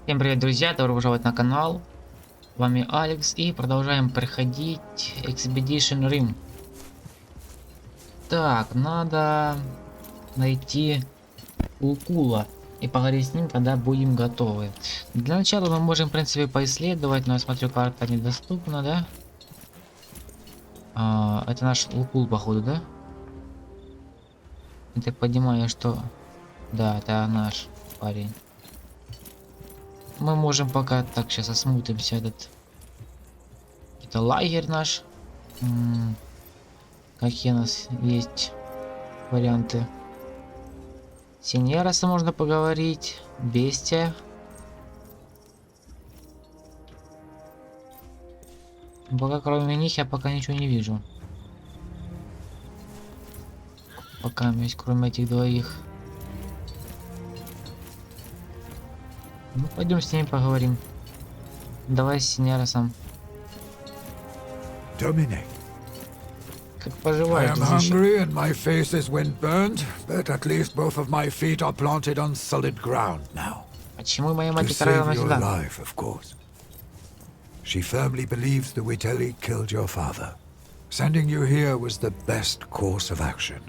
Всем привет, друзья! Добро пожаловать на канал. С вами Алекс и продолжаем проходить Expedition Rim. Так, надо найти Лукула и поговорить с ним, когда будем готовы. Для начала мы можем, в принципе, поисследовать, но я смотрю, карта недоступна, да? Это наш Лукул, походу, да? Я так понимаю, что... Да, это наш парень. Мы можем пока так сейчас осмотримся это лагерь наш. Какие у нас есть варианты? Синьяроса можно поговорить. Бестия. Пока кроме них я пока ничего не вижу. Пока есть кроме этих двоих. Ну, пойдем с ними поговорим. Давай с Синьяросом. Как поживаешь? I am hungry and my face is wind-burned, but at least both of my feet are planted on solid ground now. Почему моя To мать save отправила your сюда? life, of course. She firmly believes the Witeli killed your father. Sending you here was the best course of action.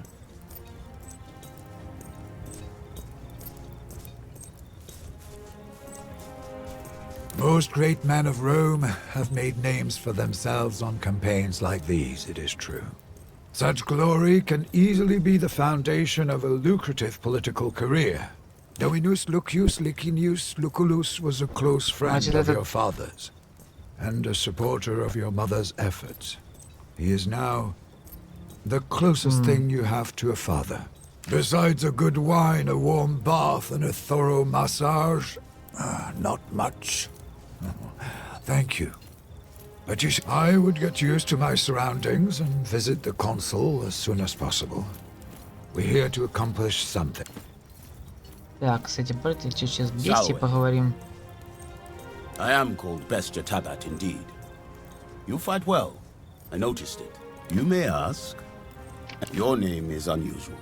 Most great men of Rome have made names for themselves on campaigns like these, it is true. Such glory can easily be the foundation of a lucrative political career. Dominus Lucius Licinius Lucullus was a close friend of your father's, and a supporter of your mother's efforts. He is now the closest thing you have to a father. Besides a good wine, a warm bath, and a thorough massage, not much. Thank you. But you see, I would get used to my surroundings and visit the consul as soon as possible. We're here to accomplish something. Так, кстати, давайте сейчас с Бестией поговорим. I am called Bestia Tabat indeed. You fight well. I noticed it. You may ask. Your name is unusual.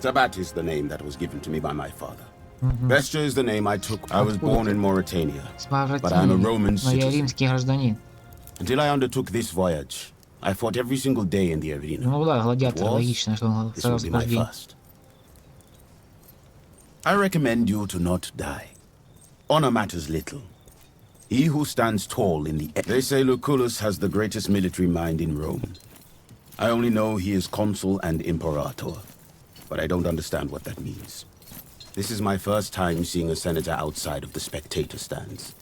Tabat is the name that was given to me by my father. Bestia is the name I took. I was born in Mauritania, but I'm a Roman citizen. Until I undertook this voyage, I fought every single day in the arena. Ну да, гладиатор, логично, что он This will be my first. I recommend you to not die. Honor matters little. He who stands tall in the air. They say Lucullus has the greatest military mind in Rome. I only know he is consul and imperator, but I don't understand what that means. This is my first time seeing a senator outside of the spectator stands.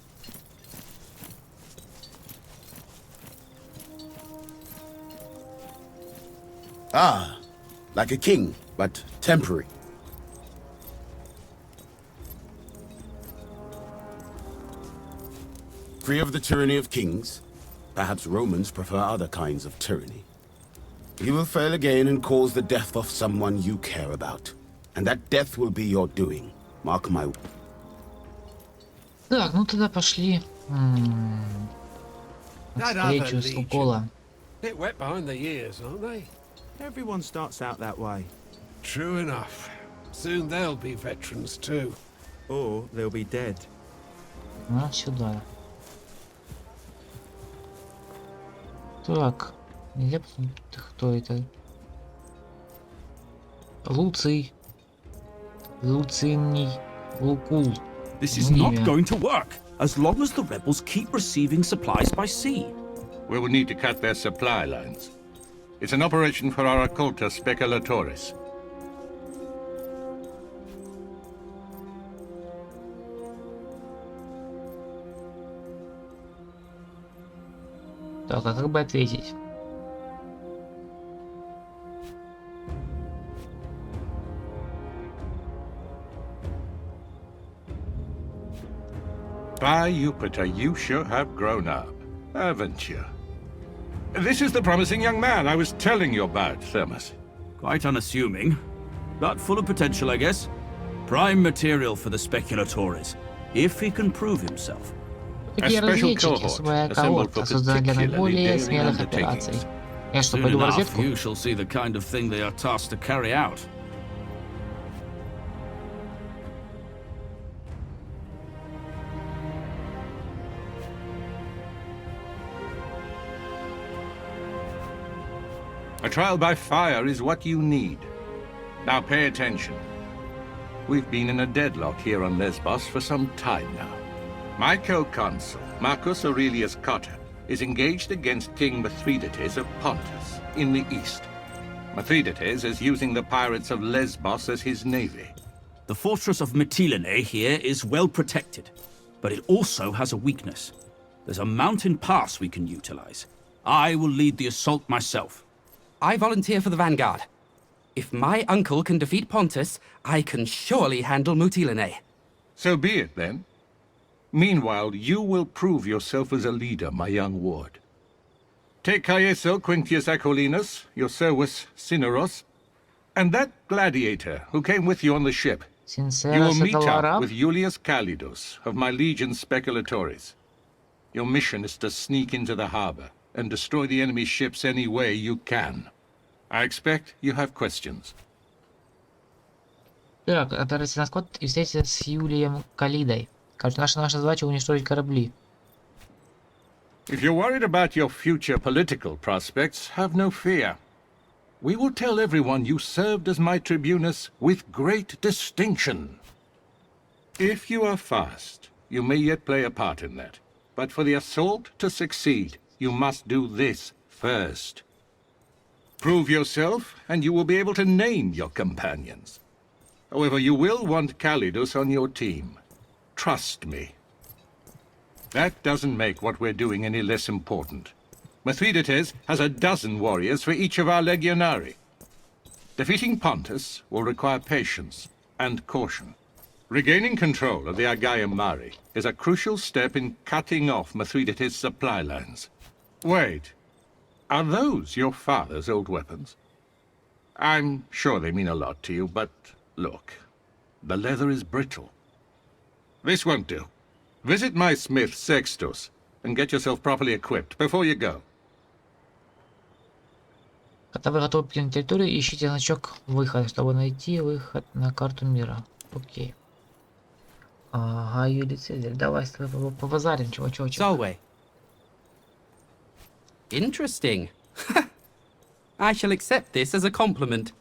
Ah, like a king, but temporary. Free of the tyranny of kings, perhaps Romans prefer other kinds of tyranny. He will fail again and cause the death of someone you care about. And that death will be your doing. Mark my... Так, ну тогда пошли. Встречу с Лукола. Bit wet behind the ears, aren't they? Everyone starts out that way. True enough. Soon they'll be veterans too. Or they'll be dead. На сюда. Так, кто это? Луций. Луциний Лукул. This is not going to work, as long as the rebels keep receiving supplies by sea. We will need to cut their supply lines. It's an operation for our occulta speculatores. Так, а как бы ответить? By Jupiter, you sure have grown up, haven't you? This is the promising young man I was telling you about, Thermos. Quite unassuming, but full of potential, I guess. Prime material for the speculatores, if he can prove himself. Такие разведчики, своя когорта, создана для наиболее смелых операций. Я что, пойду в разведку? You shall see the kind of thing they are tasked to carry out. A trial by fire is what you need. Now pay attention. We've been in a deadlock here on Lesbos for some time now. My co-consul, Marcus Aurelius Cotta, is engaged against King Mithridates of Pontus in the east. Mithridates is using the pirates of Lesbos as his navy. The fortress of Mytilene here is well protected, but it also has a weakness. There's a mountain pass we can utilize. I will lead the assault myself. I volunteer for the vanguard. If my uncle can defeat Pontus, I can surely handle Mytilene. So be it, then. Meanwhile, you will prove yourself as a leader, my young ward. Take Caeso Quintius Acollinus, your Servus Cineros, and that gladiator who came with you on the ship. You will Sinceros meet это up Лара. with Julius Calidus of my legion Speculatores. Your mission is to sneak into the harbor and destroy the enemy ships any way you can. I expect you have questions. Так, отправиться на скот и встретиться с Юлием Калидой. Короче, наша задача уничтожить корабли. If you're worried about your future political prospects, have no fear. We will tell everyone you served as my tribunus with great distinction. If you are fast, you may yet play a part in that. But for the assault to succeed, you must do this first. Prove yourself, and you will be able to name your companions. However, you will want Calidus on your team. Trust me. That doesn't make what we're doing any less important. Mithridates has a dozen warriors for each of our legionari. Defeating Pontus will require patience and caution. Regaining control of the Aegean Mare is a crucial step in cutting off Mithridates' supply lines. Wait, are those your father's old weapons? I'm sure they mean a lot to you, but look, the leather is brittle. This won't do. Visit my smith Sextus and get yourself properly equipped before you go. Когда вы готовы покинуть территорию, ищите значок выхода, чтобы найти выход на карту мира. Окей. Ага, Юлий Цезарь, давай с тобой побазарим, чувачок. Solway. Interesting. I shall accept this as a compliment,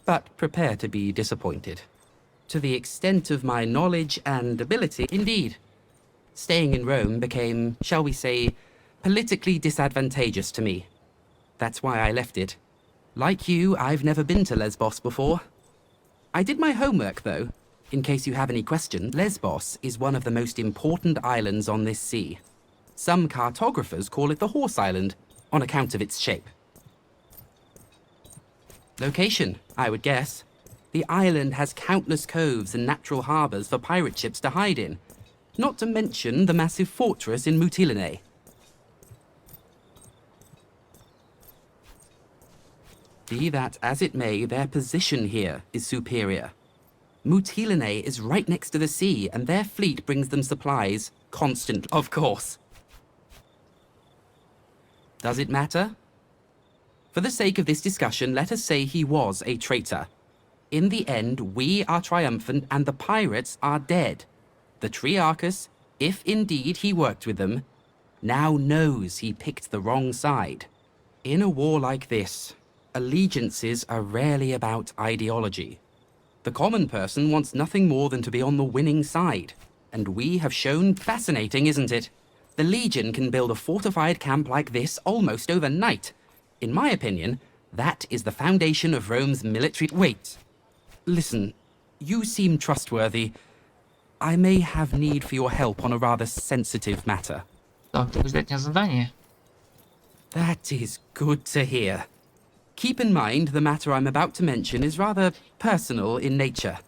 but prepare to be disappointed. To the extent of my knowledge and ability, indeed. Staying in Rome became, shall we say, politically disadvantageous to me. That's why I left it. Like you, I've never been to Lesbos before. I did my homework, though. In case you have any questions, Lesbos is one of the most important islands on this sea. Some cartographers call it the Horse Island, on account of its shape. Location, I would guess. The island has countless coves and natural harbours for pirate ships to hide in, not to mention the massive fortress in Mytilene. Be that as it may, their position here is superior. Mytilene is right next to the sea, and their fleet brings them supplies constantly. Of course. Does it matter? For the sake of this discussion, let us say he was a traitor. In the end, we are triumphant and the pirates are dead. The Triarchus, if indeed he worked with them, now knows he picked the wrong side. In a war like this, allegiances are rarely about ideology. The common person wants nothing more than to be on the winning side. And we have shown fascinating, isn't it? The Legion can build a fortified camp like this almost overnight. In my opinion, that is the foundation of Rome's military... Wait. Listen, you seem trustworthy. I may have need for your help on a rather sensitive matter. Так, ты ждать мне задание? That is good to hear. Keep in mind the matter I'm about to mention is rather personal in nature.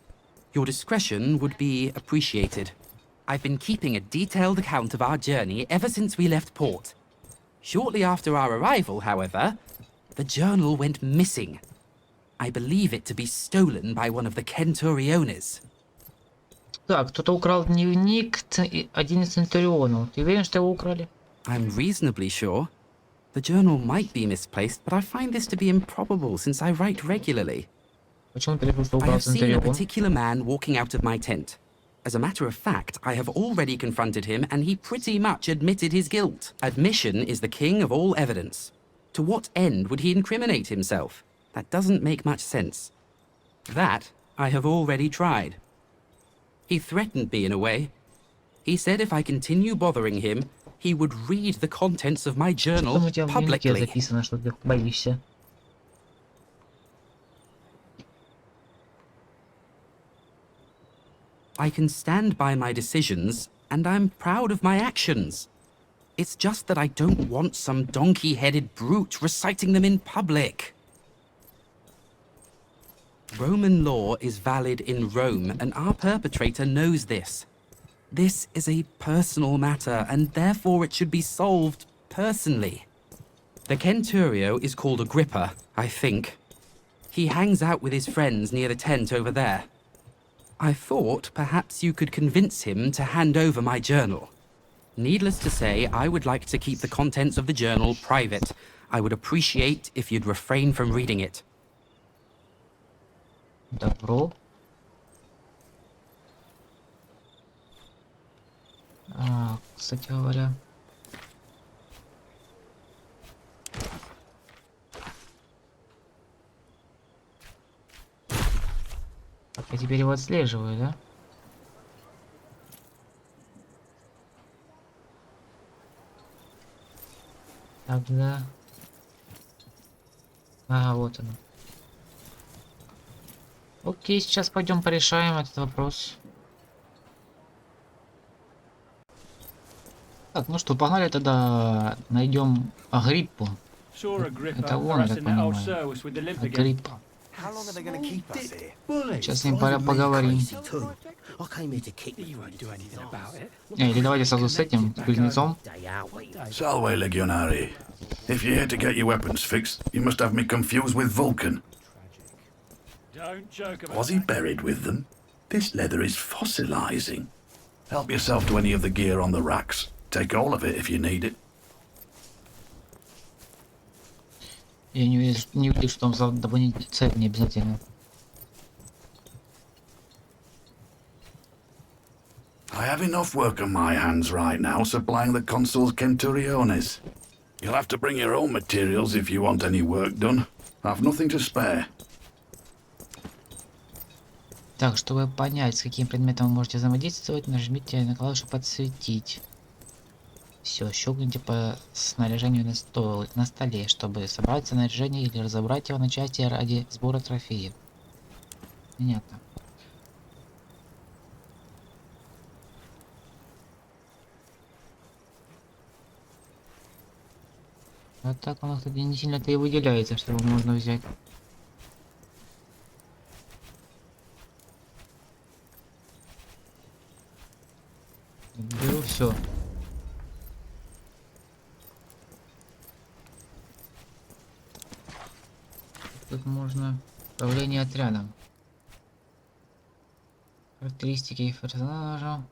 Your discretion would be appreciated. I've been keeping a detailed account of our journey ever since we left port. Shortly after our arrival, however, the journal went missing. I believe it to be stolen by one of the Centuriones. Так, кто-то украл дневник один из Центурионов. Ты уверен, что его украли? I'm reasonably sure. The journal might be misplaced, but I find this to be improbable since I write regularly. Почему ты решил, что I украл have seen a Центурион? particular man walking out of my tent. As a matter of fact, I have already confronted him and he pretty much admitted his guilt. Admission is the king of all evidence. To what end would he incriminate himself? That doesn't make much sense. That I have already tried. He threatened me in a way. He said if I continue bothering him, he would read the contents of my journal Что у тебя в дневнике publicly. записано, что ты боишься? I can stand by my decisions, and I'm proud of my actions. It's just that I don't want some donkey-headed brute reciting them in public. Roman law is valid in Rome, and our perpetrator knows this. This is a personal matter, and therefore it should be solved personally. The centurio is called Agrippa, I think. He hangs out with his friends near the tent over there. I thought perhaps you could convince him to hand over my journal. Needless to say, I would like to keep the contents of the journal private. I would appreciate if you'd refrain from reading it. Добро. Кстати говоря. Так, я теперь его отслеживаю, да? Тогда... Ага, вот он. Окей, сейчас пойдем порешаем этот вопрос. Так, ну что, погнали тогда найдем Агриппу. Это он, я так понимаю. Агриппа. How long are they going to keep us here? Сейчас с ним поговорим. I came here to kick you. Won't do anything about it. Или давайте сразу с этим, с кузнецом. Salve, legionari. If you're here to get your weapons fixed, you must have me confused with Vulcan. Was he buried with them? This leather is fossilizing. Help yourself to any of the gear on the racks. Take all of it if you need it. Я не увидел, что там за дополнительную цель не обязательно. I have enough work on my hands right now supplying the consul's centuriones. You'll have to bring your own materials if you want any work done. I've nothing to spare. Так, чтобы понять, с каким предметом вы можете взаимодействовать, нажмите на клавишу «Подсветить». Все, щелкните по снаряжению на столе, чтобы собрать снаряжение или разобрать его на части ради сбора трофеев. Понятно. А так у нас, кстати, не сильно-то и выделяется, что его можно взять. Беру все. Тут можно управление отрядом. Характеристики персонажа.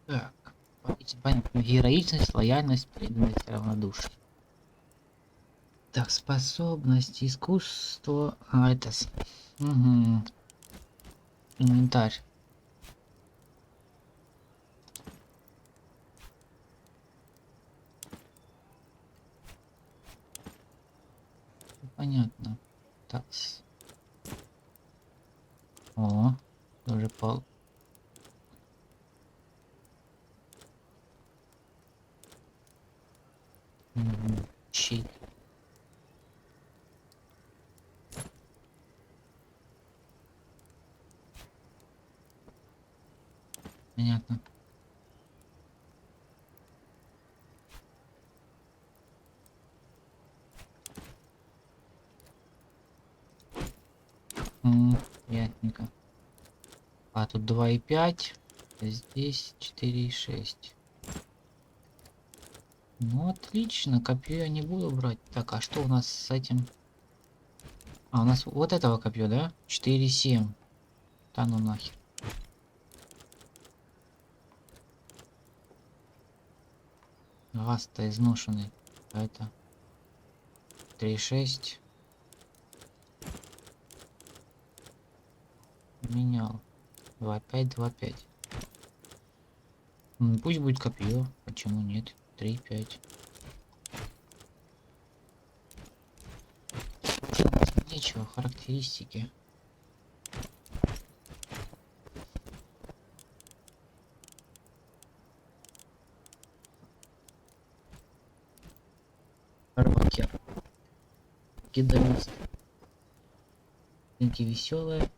Так, понятно. Героичность, лояльность, преданность, равнодушие. Так, способность, искусство. Угу. Инвентарь. Понятно. Так. О, тоже пол. Щит. Понятно. Ясненько. А тут 2,5. Здесь 4,6. Ну отлично, копье я не буду брать. Так, а что у нас с этим? А, у нас вот этого копье, да? 4,7. Да ну нахер. Газ-то изношенный. А это 3,6. Менял. 2,5, 2,5. Пусть будет копье. Почему нет? 3,5. Нечего, характеристики. Рокер. Кидалист. Тенки веселая.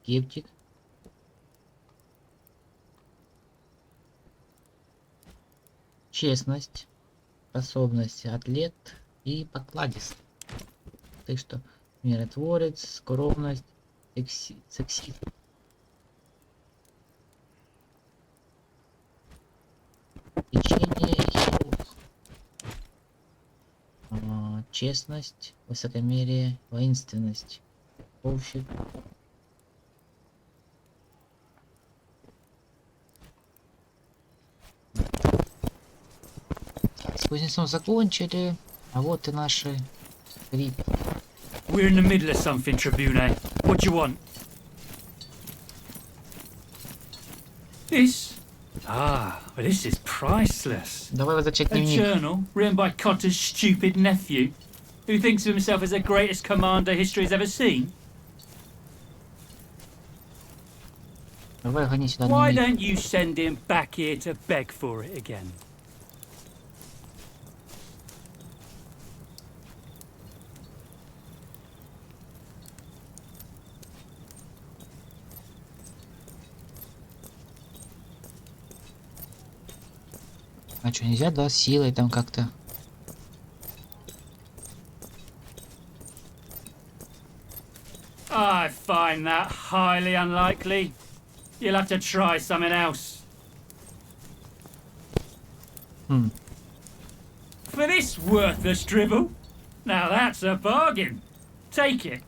Скептик. Честность. Способность. Атлет. И покладист. Так что миротворец, скромность, сексизм. Лечение и хирург. Честность, высокомерие, воинственность. Общий. С кузнецом закончили, а вот и наши крики. We're in the middle of something, Tribune. What do you want? This? Ah, well, this is priceless. Давай возвращать A дневник. journal written by Cotter's stupid nephew, who thinks of himself as the greatest commander history has ever seen. Давай гони сюда Why дневник. don't you send him back here to beg for it again? А что, нельзя, да, силой там как-то? I find that highly unlikely. You'll have to try something else. For this worthless drivel? Now that's a bargain. Take it.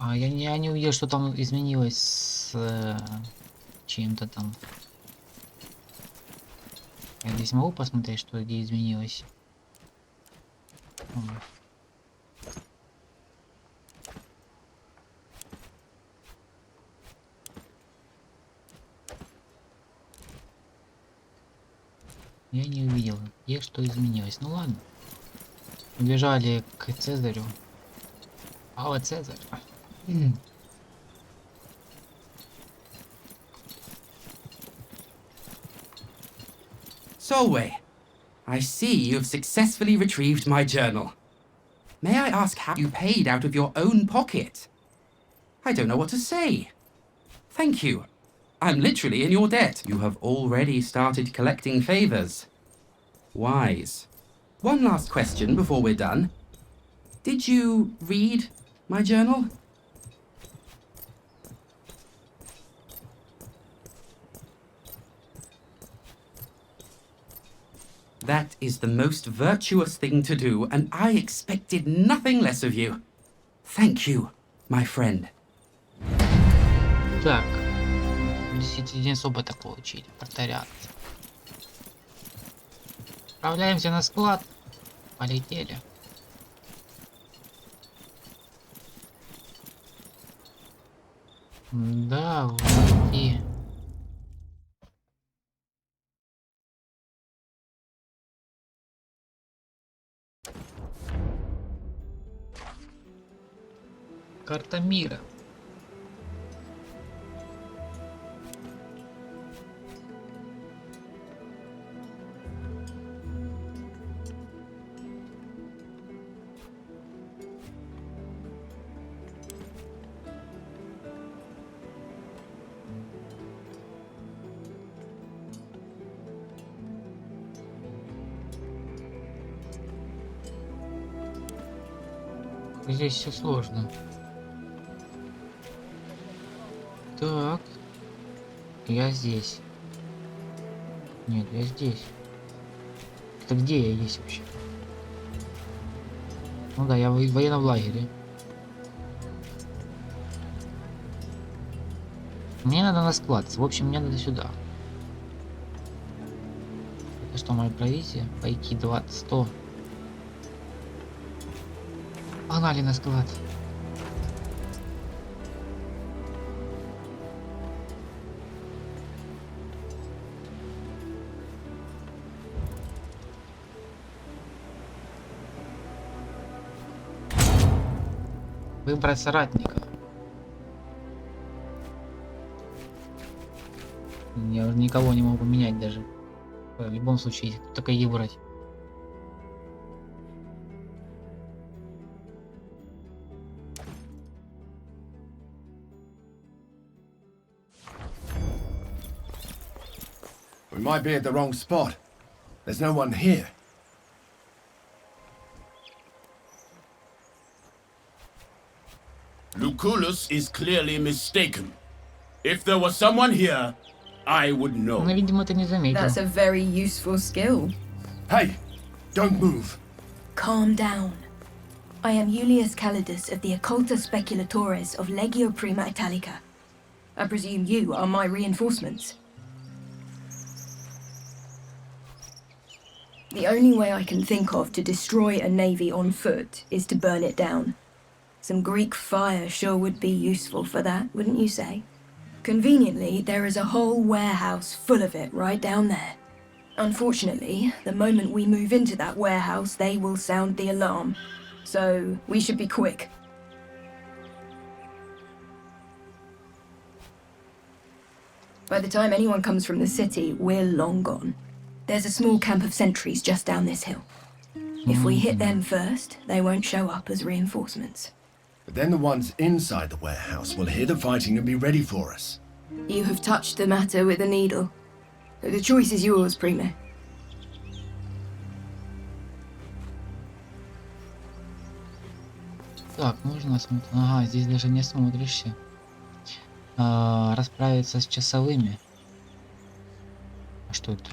А я не увидел, что там изменилось с чем-то там. Я здесь могу посмотреть, что где изменилось. Я не увидел, где что изменилось. Ну ладно. Убежали к Цезарю. А вот Цезарь. Solway, I see you have successfully retrieved my journal. May I ask how you paid out of your own pocket? I don't know what to say. Thank you. I'm literally in your debt. You have already started collecting favors. Wise. One last question before we're done. Did you read my journal? That is the most virtuous thing to do, and I expected nothing less of you. Thank you, my friend. Так. 10 единиц опыта получили. Преторианцы. Отправляемся на склад. Полетели. Да, вот и... Карта мира. Здесь все сложно. Так. Я здесь. Нет, я здесь. Это где я есть вообще? Ну да, я в военном лагере. Мне надо на склад. В общем, мне надо сюда. Это что моя провизия? Пайки 20, 100. Погнали на склад. Выбрать соратника. Я уже никого не могу поменять даже. В любом случае, только ей выбрать. We might be at the wrong spot. There's no one here. Lucullus is clearly mistaken. If there was someone here, I would know. Но, видимо, ты не заметил. That's a very useful skill. Hey, don't move. Calm down. I am Julius Calidus of the Occulta Speculatores of Legio Prima Italica. I presume you are my reinforcements. The only way I can think of to destroy a navy on foot is to burn it down. Some Greek fire sure would be useful for that, wouldn't you say? Conveniently, there is a whole warehouse full of it right down there. Unfortunately, the moment we move into that warehouse, they will sound the alarm. So, we should be quick. By the time anyone comes from the city, we're long gone. There's a small camp of sentries just down this hill. If we hit them first, they won't show up as reinforcements. But then the ones inside the warehouse will hear the fighting and be ready for us. You have touched the matter with a needle. The choice is yours, Primo. Так, можно смотреть. Ага, здесь даже не смотришься. Расправиться с часовыми. А что это?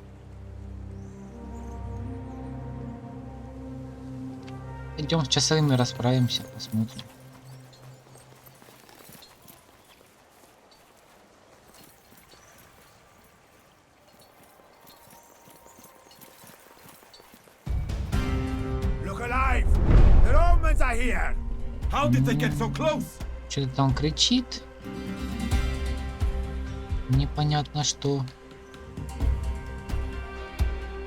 Идем с часовыми расправимся, посмотрим. Look alive! The Romans are here! How did they get so close? Что-то там кричит. Непонятно что.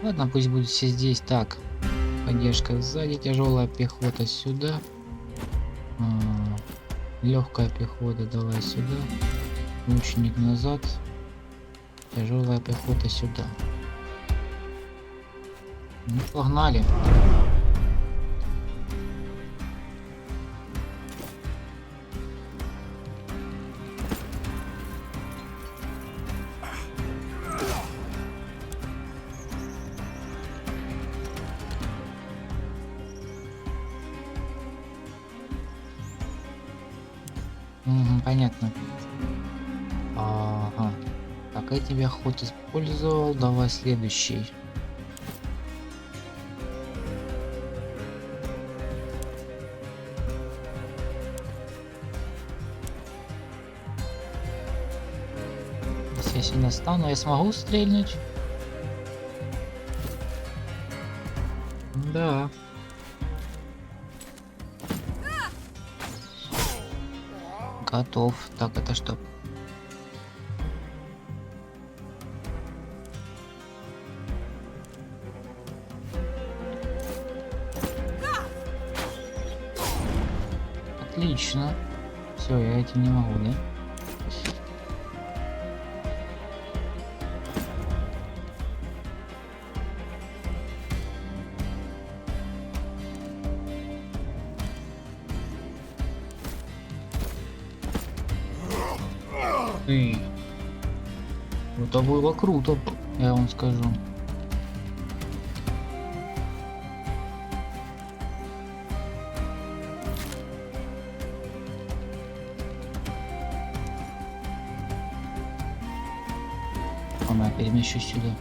Ладно, пусть будет все здесь. Так. Поддержка сзади, тяжелая пехота сюда. Легкая пехота давай сюда. Лучник назад. Тяжелая пехота сюда. Ну, погнали. Понятно. Ага. Так, я тебя ход использовал. Давай следующий. Если я сюда стану, я смогу стрельнуть? Да. Готов. Так, это что? Отлично. Все, я этим не могу, да? Это было круто, я вам скажу. Я перемещусь сюда.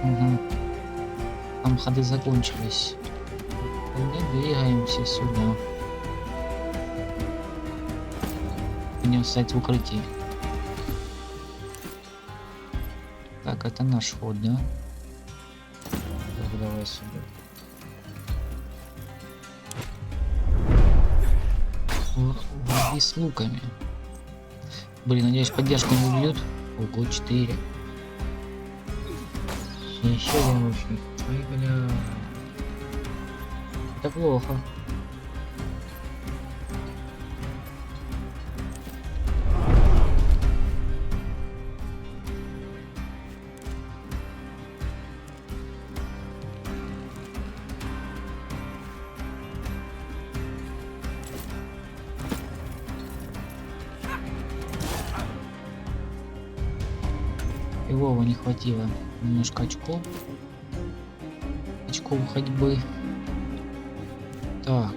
Угу. Там ходы закончились. И двигаемся сюда. Будем стоять в укрытии. Так, это наш ход, да? Так, давай сюда. И с луками. Блин, надеюсь, поддержку не убьют. Ого, 4. Еще один лучник. Ой, бля. Это плохо. Фигово не хватило. Немножко очков. Очков ходьбы. Так.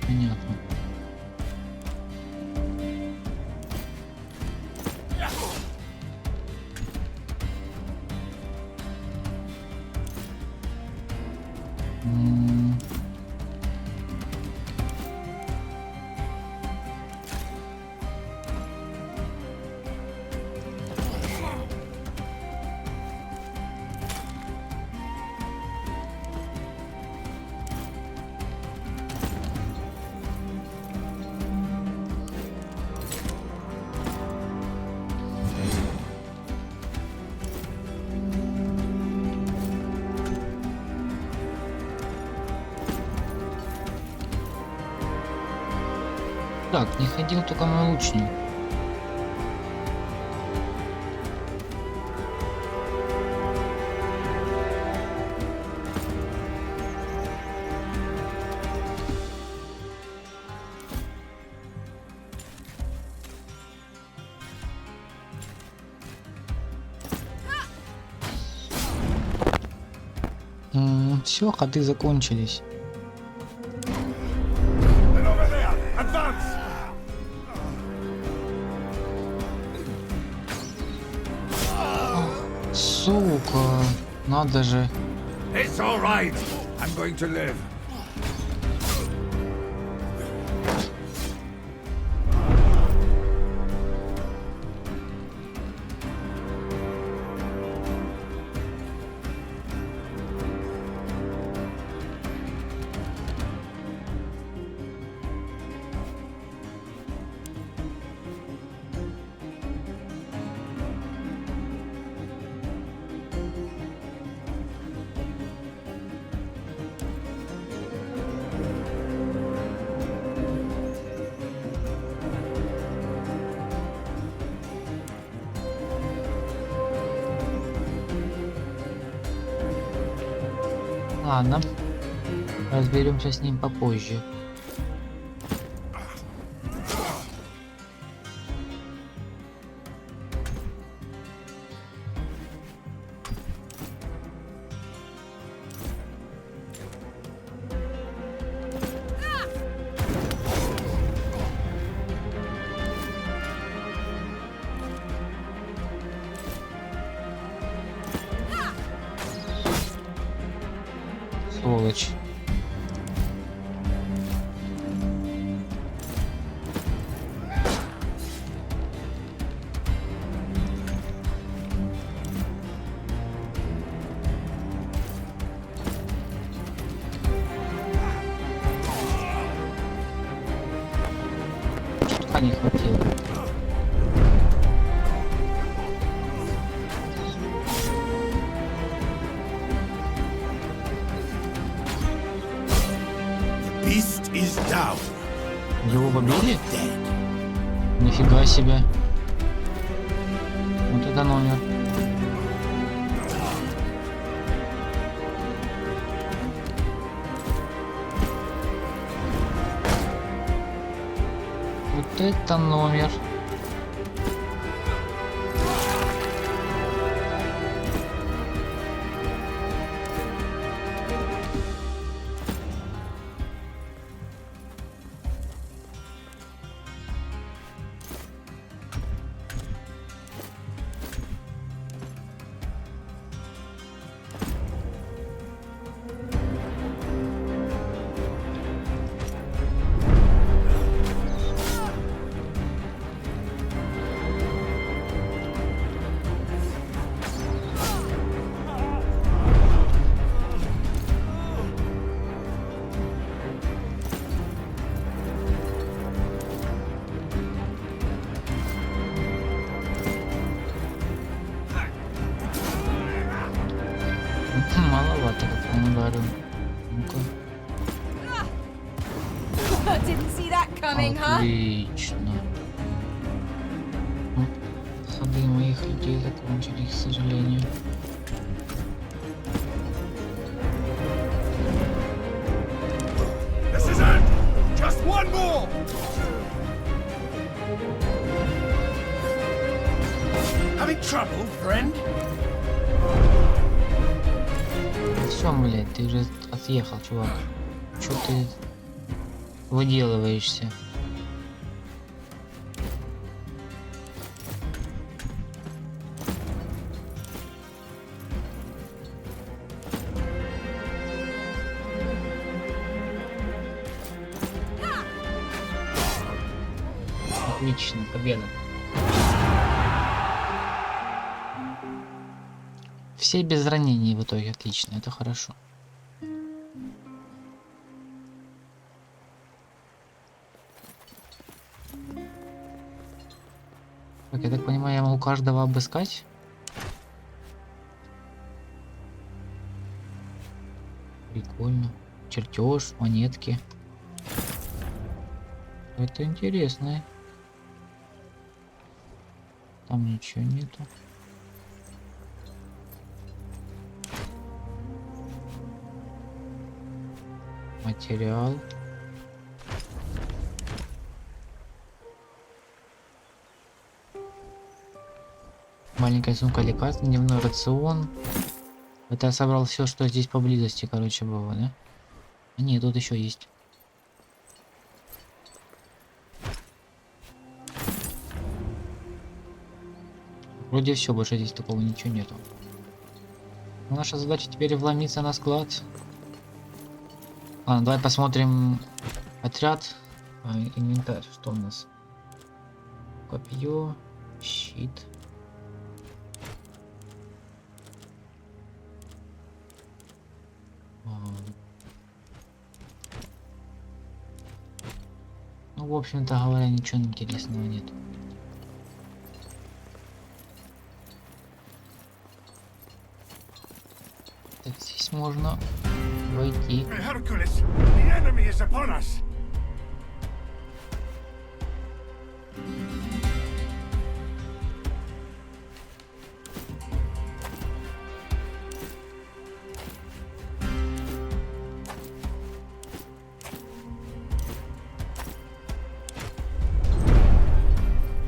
Понятно. Так, не ходил только мой лучник. Все, ходы закончились. Сука, надо же. It's all right. I'm going to live. Ладно, разберемся с ним попозже. Сволочь. Что-то не хватило. Его побили? Нифига себе. Вот это номер. Вот это номер. Маловато, как я говорю. Ну-ка. Отлично. Ну, ходы моих людей закончились, к сожалению. Все, блядь, ты уже отъехал, чувак. Чё ты выделываешься? Отлично, победа. Все без ранений в итоге, отлично, это хорошо. Так, я так понимаю, я могу каждого обыскать? Прикольно. Чертеж, монетки. Это интересно. Там ничего нету. Материал. Маленькая сумка лекарств, дневной рацион. Это я собрал все, что здесь поблизости, короче, было, да? А нет, тут еще есть. Вроде все, больше здесь такого ничего нету. Наша задача теперь вломиться на склад. Ладно, давай посмотрим отряд. Инвентарь, что у нас? Копье, щит. Ну, в общем-то говоря, ничего интересного нет. Так, здесь можно войти.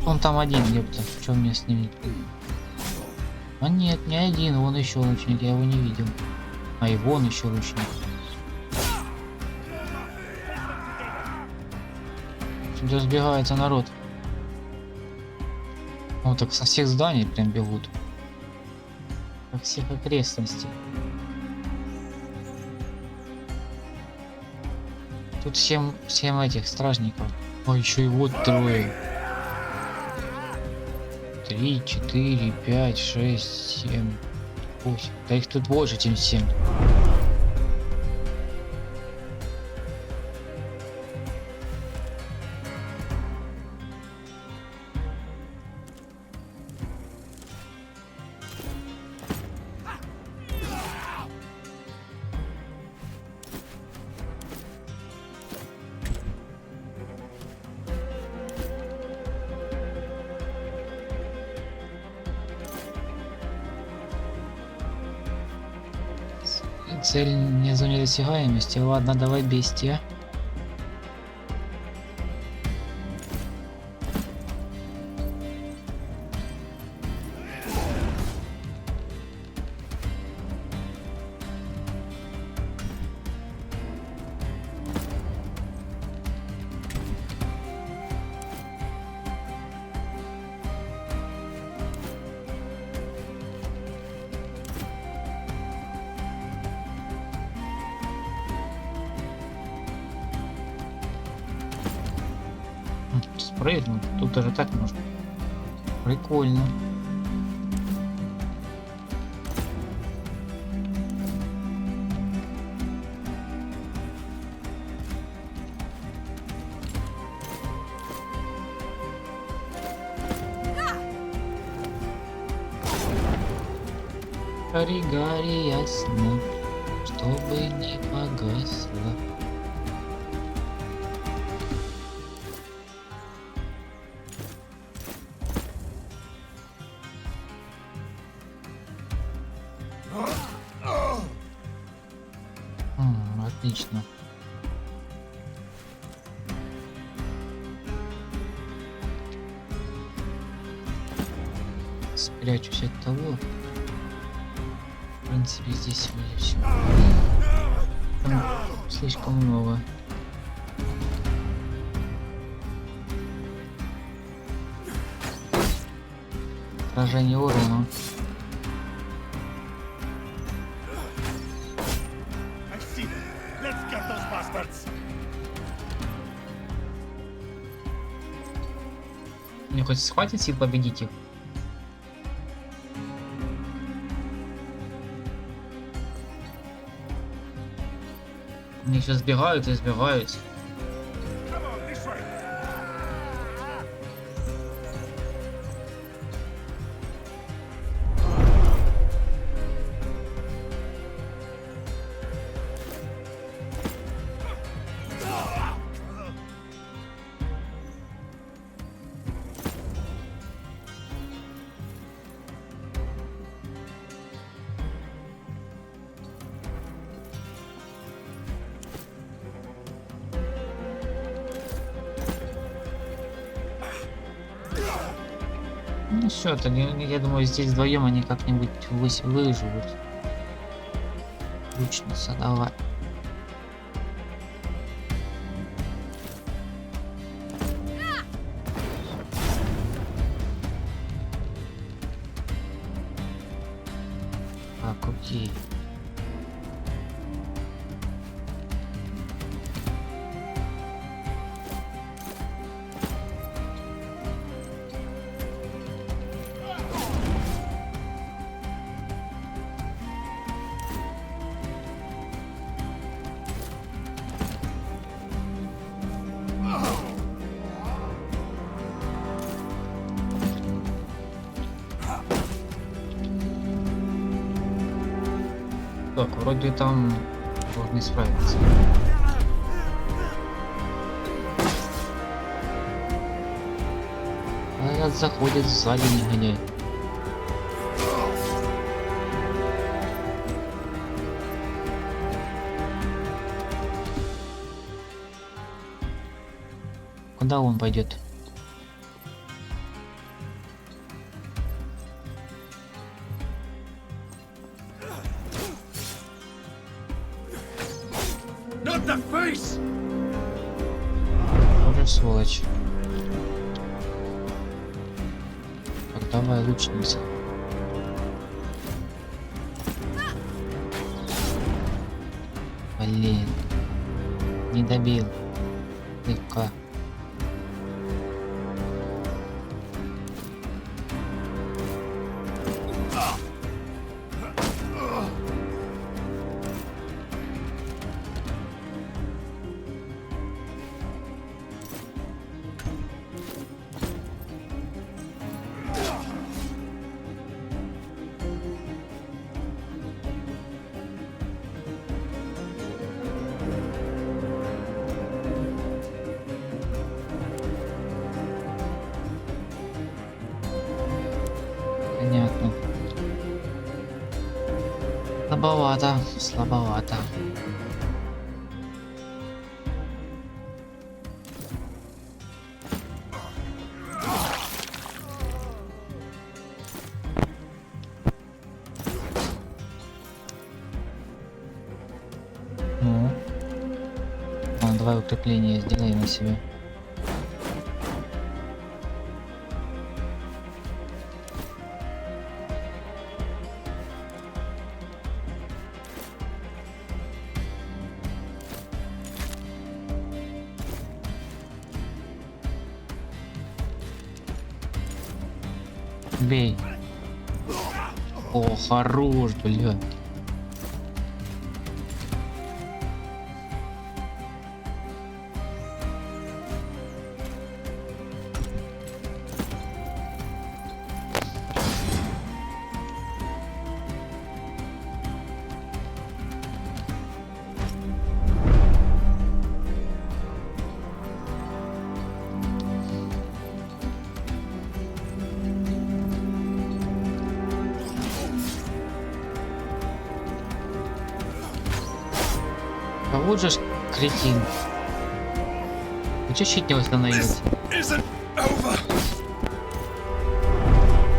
Он там один, ёпта. Что мне с ним? А нет, не один, вон еще лучник, я его не видел. А и вон еще лучник. Сюда сбегается народ. Вот так со всех зданий прям бегут. Со всех окрестностей. Тут 7 этих стражников. А еще и вот трое. 3, 4, 5, 6, 7, 8. Да их тут больше, чем 7. Цель не в зоне досягаемости. Ладно, давай бестия. Спрыгнуть. Тут даже так можно. Прикольно. Гори, гори ясно, чтобы не погасло. Отлично. Спрячусь от того. В принципе, здесь все. Слишком много. Отражение урона. Мне хоть хватит сил победить их? Они все сбегают и сбегают. Ну все, так я думаю, здесь вдвоем они как-нибудь выживут. Лучница, давай. Так, окей. Так, вроде там должны справиться. А заходит сзади, не гоняй. Куда он пойдет? Тоже сволочь. Так, давай, лучница. Блин. Не добил. Слегка. Понятно. Слабовато, слабовато. Ну, давай укрепление сделаем на себе. Бей. О, хорош, бля. А вот же ж кретин. Вы чё щит не восстановился?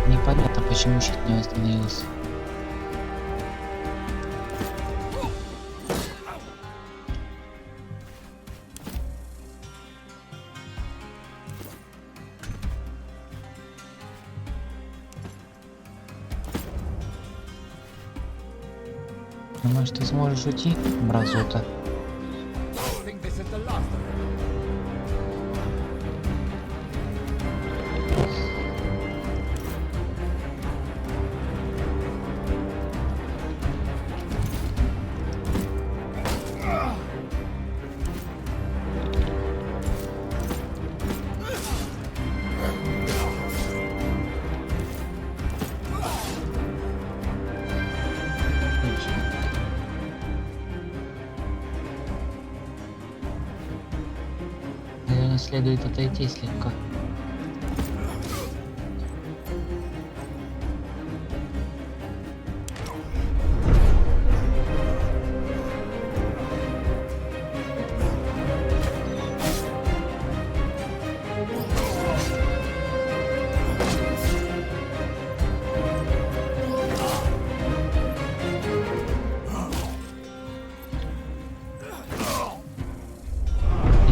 Непонятно, почему щит не восстановился. Думаешь, ты сможешь уйти, мразота? Наверное, следует отойти слегка.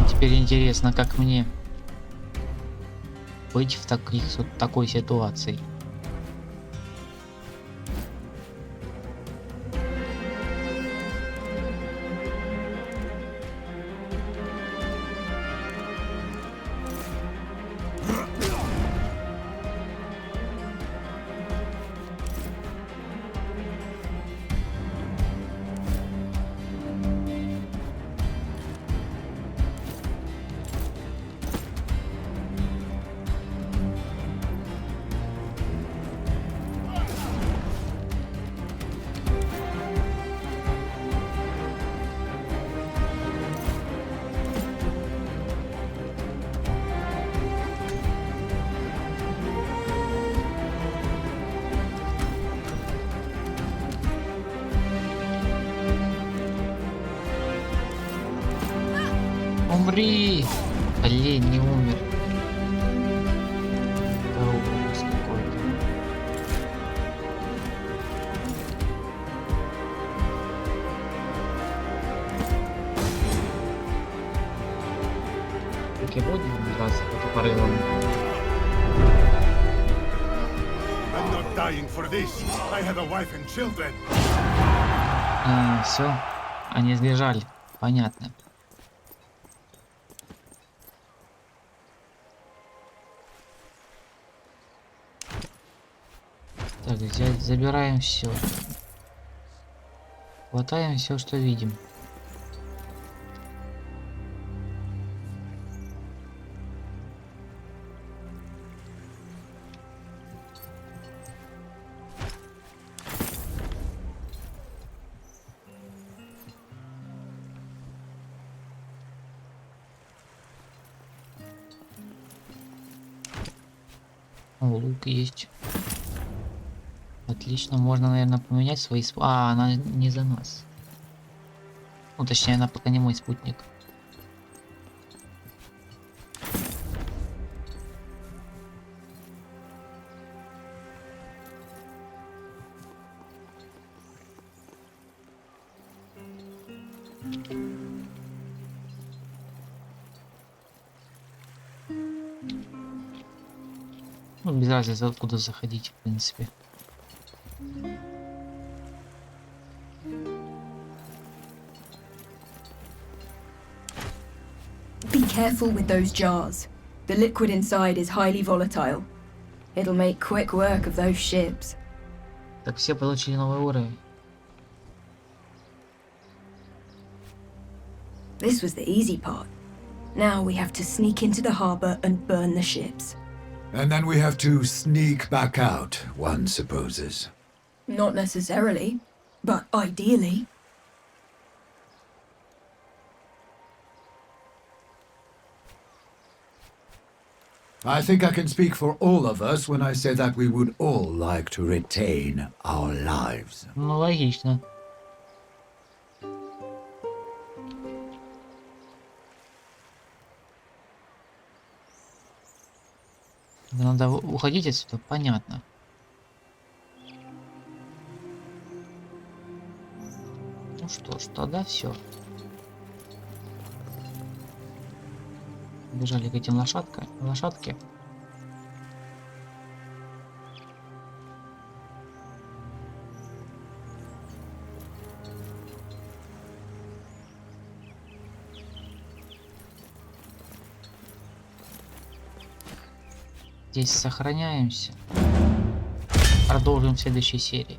Теперь интересно, как мне быть в такой ситуации. Умри! Блин, не умер. Да ужас какой-то. Так и будем драться по порывам. I'm not dying for this. I have a wife and children. Все, они сбежали. Понятно. Так, взять, забираем все. Хватаем все, что видим. О, лук есть. Отлично, можно, наверное, поменять свои... А, она не за нас. Ну, точнее, она пока не мой спутник. Ну, без разницы, откуда заходить, в принципе. Be careful with those jars. The liquid inside is highly volatile. It'll make quick work of those ships. Так, все получили новый уровень. This was the easy part. Now we have to sneak into the harbor and burn the ships. And then we have to sneak back out, one supposes. Not necessarily, but ideally. I think I can speak for all of us when I say that we would all like to retain our lives. Ну, логично. Надо уходить отсюда, понятно. Ну что ж, тогда все. Бежали к этим лошадке. Здесь сохраняемся. Продолжим в следующей серии.